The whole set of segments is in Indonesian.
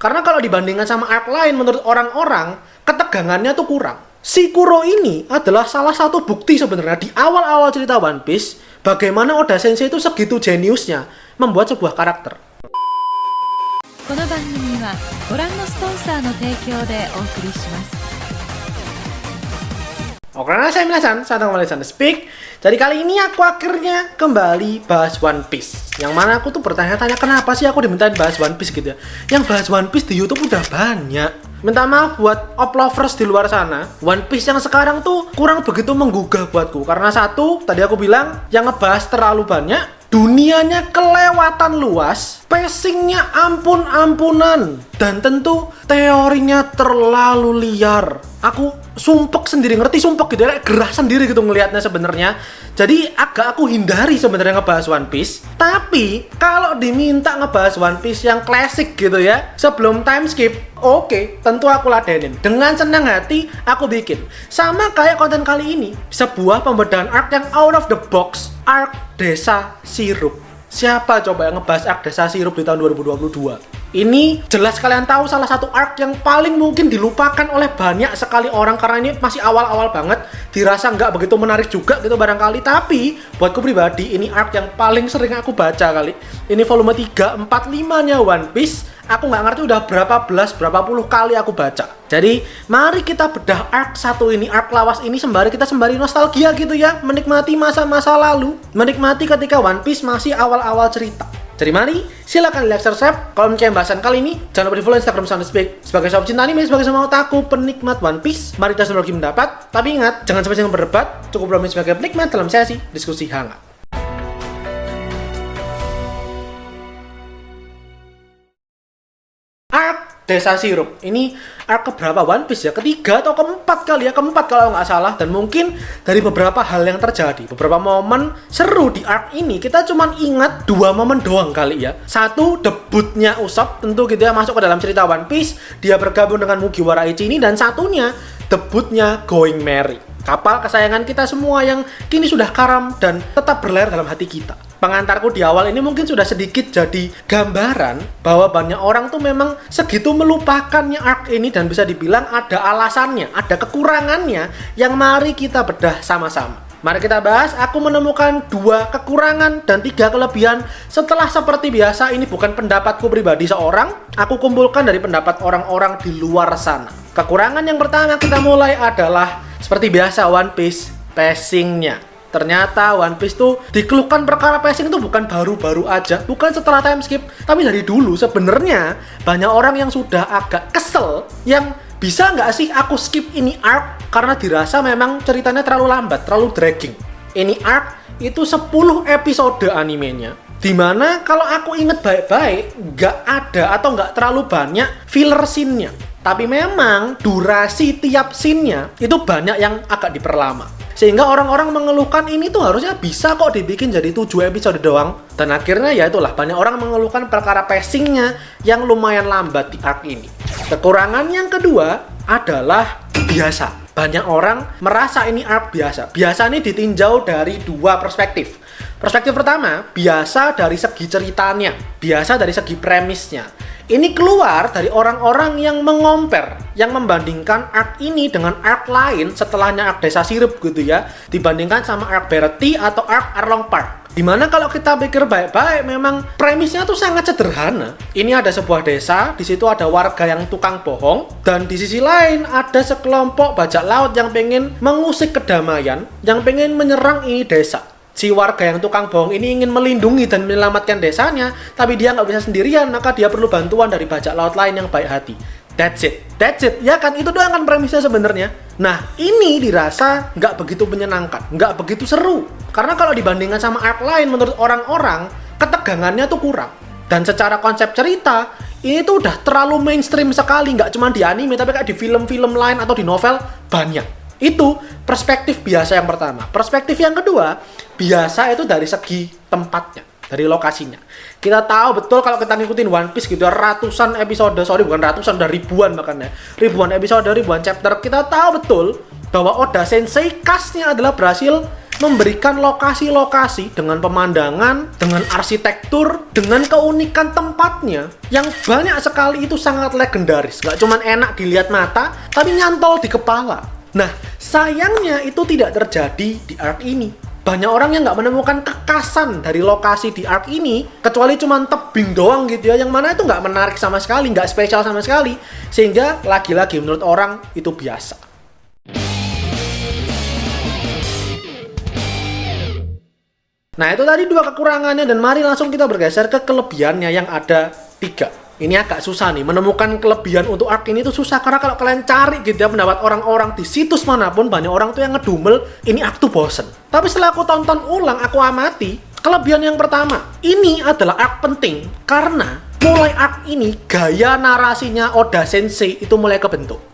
Karena kalau dibandingkan sama arc lain, menurut orang-orang, ketegangannya tuh kurang. Shikuro ini adalah salah satu bukti sebenarnya di awal-awal cerita One Piece, bagaimana Oda Sensei itu segitu jeniusnya membuat sebuah karakter. この番組はご覧のスポンサーの提供でお送りします。 Oke, saya Minasan, saya kembali di Speak. Jadi kali ini aku akhirnya kembali bahas One Piece. Yang mana aku tuh bertanya-tanya kenapa sih aku dimintain bahas One Piece gitu ya. Yang bahas One Piece di YouTube udah banyak. Minta maaf buat op-lovers di luar sana. One Piece yang sekarang tuh kurang begitu menggugah buatku. Karena satu, tadi aku bilang yang ngebahas terlalu banyak. Dunianya kelewatan luas, pacingnya ampun-ampunan, dan tentu teorinya terlalu liar. Aku sumpek sendiri, ngerti sumpek gitu ya, gerah sendiri gitu ngelihatnya sebenarnya. Jadi agak aku hindari sebenarnya ngebahas One Piece. Tapi kalau diminta ngebahas One Piece yang klasik gitu ya, sebelum time skip, oke, tentu aku ladenin. Dengan senang hati aku bikin. Sama kayak konten kali ini, sebuah pembedahan arc yang out of the box, arc Desa Sirup. Siapa coba yang ngebahas arc Desa Sirup di tahun 2022? Ini jelas kalian tahu salah satu arc yang paling mungkin dilupakan oleh banyak sekali orang karena ini masih awal-awal banget, dirasa nggak begitu menarik juga gitu barangkali. Tapi buatku pribadi ini arc yang paling sering aku baca kali. Ini volume 3, 4, 5-nya One Piece. Aku nggak ngerti udah berapa puluh kali aku baca. Jadi mari kita bedah arc satu ini, arc lawas ini sembari kita sembari nostalgia gitu ya, menikmati masa-masa lalu, menikmati ketika One Piece masih awal-awal cerita. Jadi mari, silakan like, subscribe. Kalau menyukai pembahasan kali ini, jangan lupa di follow Instagram Soundspeak. Sebagai sobat cinta anime, sebagai sama otaku, penikmat One Piece, mari kita berbagi pendapat. Tapi ingat, jangan sampai jangan berdebat. Cukup bermain sebagai penikmat dalam sesi diskusi hangat. Arc Desa Sirup ini arc keberapa One Piece ya? Ketiga atau keempat kali ya? Keempat kalau nggak salah. Dan mungkin dari beberapa hal yang terjadi, beberapa momen seru di arc ini, kita cuman ingat 2 momen doang kali ya. Satu, debutnya Usopp, tentu gitu ya, masuk ke dalam cerita One Piece. Dia bergabung dengan Mugiwara Ichi ini. Dan satunya, debutnya Going Merry, kapal kesayangan kita semua yang kini sudah karam dan tetap berlayar dalam hati kita. Pengantarku di awal ini mungkin sudah sedikit jadi gambaran bahwa banyak orang tuh memang segitu melupakannya arc ini dan bisa dibilang ada alasannya, ada kekurangannya yang mari kita bedah sama-sama. Mari kita bahas, aku menemukan 2 kekurangan dan 3 kelebihan setelah seperti biasa ini bukan pendapatku pribadi seorang, aku kumpulkan dari pendapat orang-orang di luar sana. Kekurangan yang pertama kita mulai adalah seperti biasa One Piece, pacingnya. Ternyata One Piece tuh dikeluhkan perkara pacing itu bukan baru-baru aja, bukan setelah time skip, tapi dari dulu sebenarnya banyak orang yang sudah agak kesel yang bisa nggak sih aku skip ini arc karena dirasa memang ceritanya terlalu lambat, terlalu dragging. Ini arc itu 10 episode animenya, dimana kalau aku inget baik-baik nggak ada atau nggak terlalu banyak filler scene-nya. Tapi memang durasi tiap scene-nya itu banyak yang agak diperlama. Sehingga orang-orang mengeluhkan ini tuh harusnya bisa kok dibikin jadi 7 episode doang. Dan akhirnya ya itulah, banyak orang mengeluhkan perkara pacingnya yang lumayan lambat di arc ini. Kekurangan yang kedua adalah biasa. Banyak orang merasa ini arc biasa. Biasa ini ditinjau dari 2 perspektif. Perspektif pertama, biasa dari segi ceritanya, biasa dari segi premisnya. Ini keluar dari orang-orang yang mengompar, yang membandingkan arc ini dengan arc lain setelahnya arc Desa Sirup gitu ya, dibandingkan sama arc Baratie atau arc Arlong Park. Dimana kalau kita pikir baik-baik, memang premisnya tuh sangat sederhana. Ini ada sebuah desa, di situ ada warga yang tukang bohong, dan di sisi lain ada sekelompok bajak laut yang pengen mengusik kedamaian, yang pengen menyerang ini desa. Si warga yang tukang bohong ini ingin melindungi dan menyelamatkan desanya, tapi dia nggak bisa sendirian, maka dia perlu bantuan dari bajak laut lain yang baik hati. That's it, ya kan? Itu doang kan premisnya sebenarnya. Nah, ini dirasa nggak begitu menyenangkan, nggak begitu seru. Karena kalau dibandingkan sama arc lain, menurut orang-orang, ketegangannya tuh kurang. Dan secara konsep cerita, ini tuh udah terlalu mainstream sekali, nggak cuma di anime, tapi kayak di film-film lain atau di novel, banyak. Itu perspektif biasa yang pertama. Perspektif yang kedua, biasa itu dari segi tempatnya, dari lokasinya. Kita tahu betul kalau kita ngikutin One Piece gitu, ratusan episode, bukan ratusan, udah ribuan bahkan ya. Ribuan episode, ribuan chapter, kita tahu betul bahwa Oda Sensei khasnya adalah berhasil memberikan lokasi-lokasi dengan pemandangan, dengan arsitektur, dengan keunikan tempatnya yang banyak sekali itu sangat legendaris. Gak cuman enak dilihat mata, tapi nyantol di kepala. Nah, sayangnya itu tidak terjadi di ARK ini. Banyak orang yang nggak menemukan kekasan dari lokasi di ARK ini, kecuali cuman tebing doang gitu ya, yang mana itu nggak menarik sama sekali, nggak spesial sama sekali, sehingga lagi-lagi menurut orang itu biasa. Nah, itu tadi 2 kekurangannya, dan mari langsung kita bergeser ke kelebihannya yang ada 3. Ini agak susah nih, menemukan kelebihan untuk ARK ini tuh susah, karena kalau kalian cari gitu ya pendapat orang-orang di situs manapun, banyak orang tuh yang ngedumel, ini ARK tuh bosen. Tapi setelah aku tonton ulang, aku amati, kelebihan yang pertama, ini adalah ARK penting, karena mulai ARK ini, gaya narasinya Oda Sensei itu mulai kebentuk.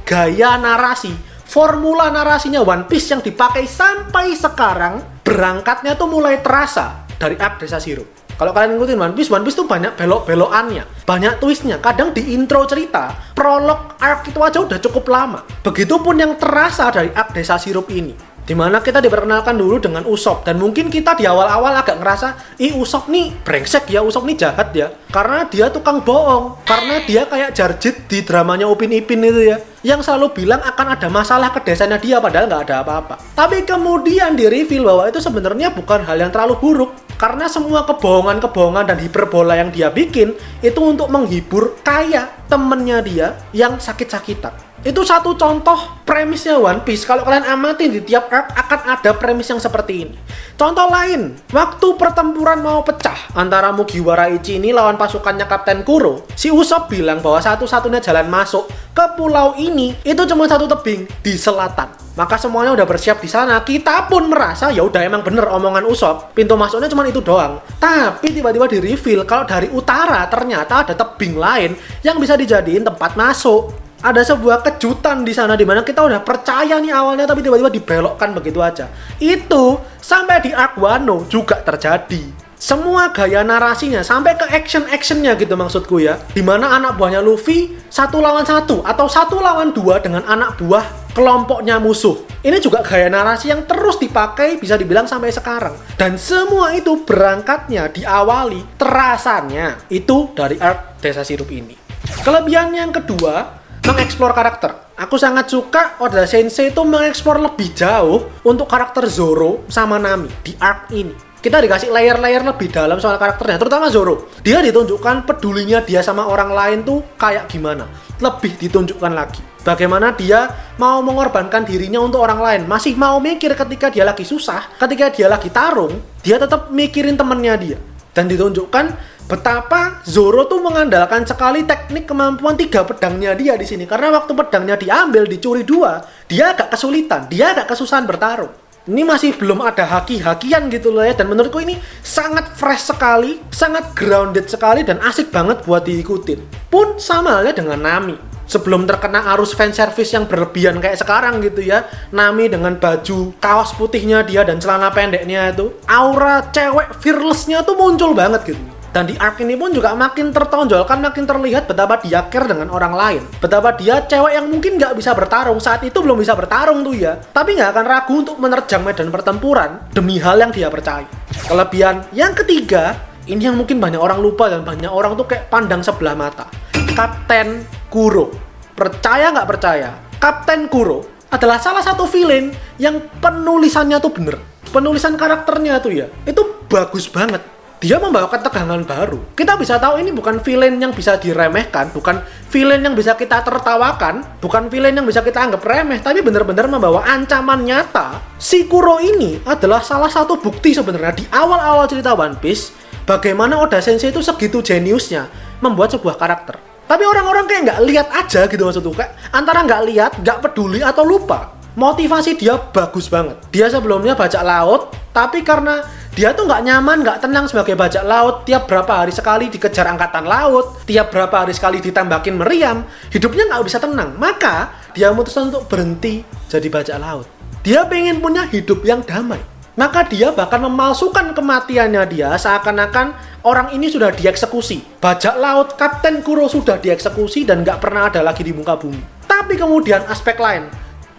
Gaya narasi, formula narasinya One Piece yang dipakai sampai sekarang, berangkatnya tuh mulai terasa dari ARK Desa Sirup. Kalau kalian ngikutin One Piece tuh banyak belok-belokannya, banyak twistnya. Kadang di intro cerita, prolog ARK itu aja udah cukup lama. Begitupun yang terasa dari ARK Desa Sirup ini, dimana kita diperkenalkan dulu dengan Usopp, dan mungkin kita di awal-awal agak ngerasa, Usopp nih brengsek ya, Usopp nih jahat ya, karena dia tukang bohong, karena dia kayak Jarjit di dramanya Upin Ipin itu ya, yang selalu bilang akan ada masalah ke desanya dia, padahal nggak ada apa-apa. Tapi kemudian di reveal bahwa itu sebenarnya bukan hal yang terlalu buruk, karena semua kebohongan-kebohongan dan hiperbola yang dia bikin itu untuk menghibur kayak temennya dia yang sakit-sakitan. Itu satu contoh premisnya One Piece. Kalau kalian amati di tiap arc akan ada premis yang seperti ini. Contoh lain, waktu pertempuran mau pecah antara Mugiwara Ichi ini lawan pasukannya Kapten Kuro, si Usopp bilang bahwa satu-satunya jalan masuk ke pulau ini itu cuma satu tebing di selatan. Maka semuanya udah bersiap di sana. Kita pun merasa ya udah emang bener omongan Usopp, pintu masuknya cuma itu doang. Tapi tiba-tiba di reveal kalau dari utara ternyata ada tebing lain yang bisa dijadiin tempat masuk. Ada sebuah kejutan di sana, dimana kita udah percaya nih awalnya, tapi tiba-tiba dibelokkan begitu aja. Itu sampai di Arc Wano juga terjadi. Semua gaya narasinya sampai ke action-actionnya gitu maksudku ya, dimana anak buahnya Luffy 1 lawan 1 atau 1 lawan 2 dengan anak buah kelompoknya musuh. Ini juga gaya narasi yang terus dipakai bisa dibilang sampai sekarang. Dan semua itu berangkatnya diawali terasanya itu dari Arc Desa Sirup ini. Kelebihan yang kedua, mengeksplor karakter. Aku sangat suka Oda Sensei itu mengeksplor lebih jauh untuk karakter Zoro sama Nami di arc ini. Kita dikasih layer-layer lebih dalam soal karakternya, terutama Zoro. Dia ditunjukkan pedulinya dia sama orang lain tuh kayak gimana. Lebih ditunjukkan lagi. Bagaimana dia mau mengorbankan dirinya untuk orang lain. Masih mau mikir ketika dia lagi susah, ketika dia lagi tarung, dia tetap mikirin temennya dia. Dan ditunjukkan betapa Zoro tuh mengandalkan sekali teknik kemampuan 3 pedangnya dia di sini. Karena waktu pedangnya diambil, dicuri 2, dia agak kesulitan, dia agak kesusahan bertarung. Ini masih belum ada haki-hakian gitu loh ya. Dan menurutku ini sangat fresh sekali, sangat grounded sekali, dan asik banget buat diikutin. Pun sama halnya dengan Nami. Sebelum terkena arus fanservice yang berlebihan kayak sekarang gitu ya, Nami dengan baju kaos putihnya dia dan celana pendeknya itu, aura cewek fearless-nya tuh muncul banget gitu. Dan di arc ini pun juga makin tertonjolkan, makin terlihat betapa dia care dengan orang lain. Betapa dia cewek yang mungkin nggak bisa bertarung, saat itu belum bisa bertarung tuh ya, tapi nggak akan ragu untuk menerjang medan pertempuran demi hal yang dia percaya. Kelebihan yang ketiga, ini yang mungkin banyak orang lupa dan banyak orang tuh kayak pandang sebelah mata. Kapten Kuro. Percaya nggak percaya, Kapten Kuro adalah salah satu villain yang penulisannya tuh bener. Penulisan karakternya tuh ya, itu bagus banget. Dia membawa ketegangan baru. Kita bisa tahu ini bukan villain yang bisa diremehkan, bukan villain yang bisa kita tertawakan, bukan villain yang bisa kita anggap remeh, tapi benar-benar membawa ancaman nyata. Si Kuro ini adalah salah satu bukti sebenarnya di awal-awal cerita One Piece, bagaimana Oda Sensei itu segitu jeniusnya membuat sebuah karakter. Tapi orang-orang kayak nggak lihat aja gitu maksudku, kayak antara nggak lihat, nggak peduli, atau lupa. Motivasi dia bagus banget. Dia sebelumnya bajak laut, tapi karena dia tuh nggak nyaman, nggak tenang sebagai bajak laut, tiap berapa hari sekali dikejar angkatan laut, tiap berapa hari sekali ditembakin meriam, hidupnya nggak bisa tenang. Maka dia memutuskan untuk berhenti jadi bajak laut. Dia pengen punya hidup yang damai. Maka dia bahkan memalsukan kematiannya dia, seakan-akan orang ini sudah dieksekusi. Bajak laut Kapten Kuro sudah dieksekusi dan nggak pernah ada lagi di muka bumi. Tapi kemudian aspek lain,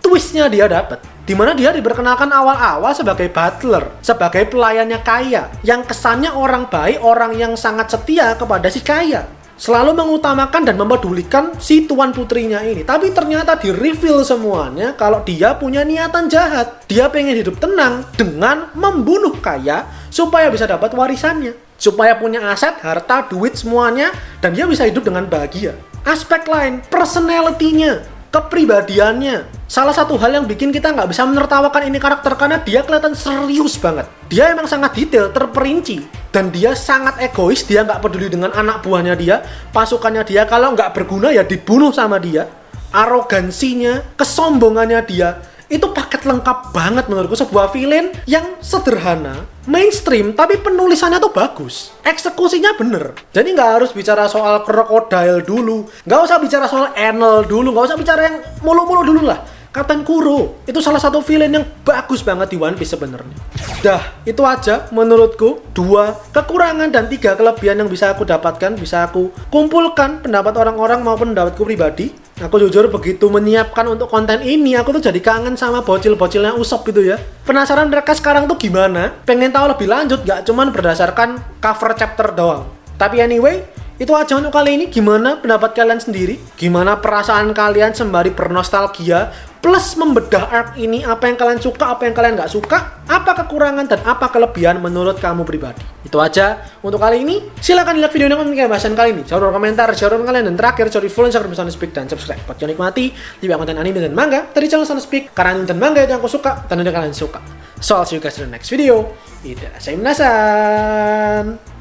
twistnya dia dapat. Dimana dia diperkenalkan awal-awal sebagai butler, sebagai pelayannya Kaya, yang kesannya orang baik, orang yang sangat setia kepada si Kaya, selalu mengutamakan dan mempedulikan si tuan putrinya ini. Tapi ternyata di-reveal semuanya kalau dia punya niatan jahat. Dia pengen hidup tenang dengan membunuh Kaya supaya bisa dapat warisannya, supaya punya aset, harta, duit semuanya, dan dia bisa hidup dengan bahagia. Aspek lain, personality-nya, kepribadiannya, salah satu hal yang bikin kita nggak bisa menertawakan ini karakter karena dia kelihatan serius banget. Dia emang sangat detail, terperinci, dan dia sangat egois. Dia nggak peduli dengan anak buahnya dia, pasukannya dia. Kalau nggak berguna ya dibunuh sama dia. Arogansinya, kesombongannya dia, itu paket lengkap banget menurutku. Sebuah villain yang sederhana, mainstream, tapi penulisannya tuh bagus, eksekusinya bener. Jadi nggak harus bicara soal crocodile dulu, nggak usah bicara soal Enel dulu, nggak usah bicara yang mulu-mulu dulu lah. Kapten Kuro itu salah satu villain yang bagus banget di One Piece sebenarnya. Dah, itu aja menurutku 2 kekurangan dan 3 kelebihan yang bisa aku dapatkan, bisa aku kumpulkan pendapat orang-orang maupun pendapatku pribadi. Aku jujur begitu menyiapkan untuk konten ini, aku tuh jadi kangen sama bocil-bocilnya Usopp gitu ya. Penasaran mereka sekarang tuh gimana? Pengen tahu lebih lanjut, gak cuman berdasarkan cover chapter doang. Tapi anyway, itu aja untuk kali ini. Gimana pendapat kalian sendiri? Gimana perasaan kalian sembari bernostalgia plus membedah arc ini? Apa yang kalian suka, apa yang kalian gak suka? Apa kekurangan dan apa kelebihan menurut kamu pribadi? Itu aja untuk kali ini. Silahkan lihat video yang mengenai bahasan kali ini. Share komentar, share kalian, dan terakhir share follow Instagram Soundspeak dan subscribe buat yang nikmati tiba konten anime dan manga dari channel Soundspeak. Karena anime dan manga itu yang aku suka dan yang kalian suka. So I'll see you guys in the next video. Ida, saya minasan.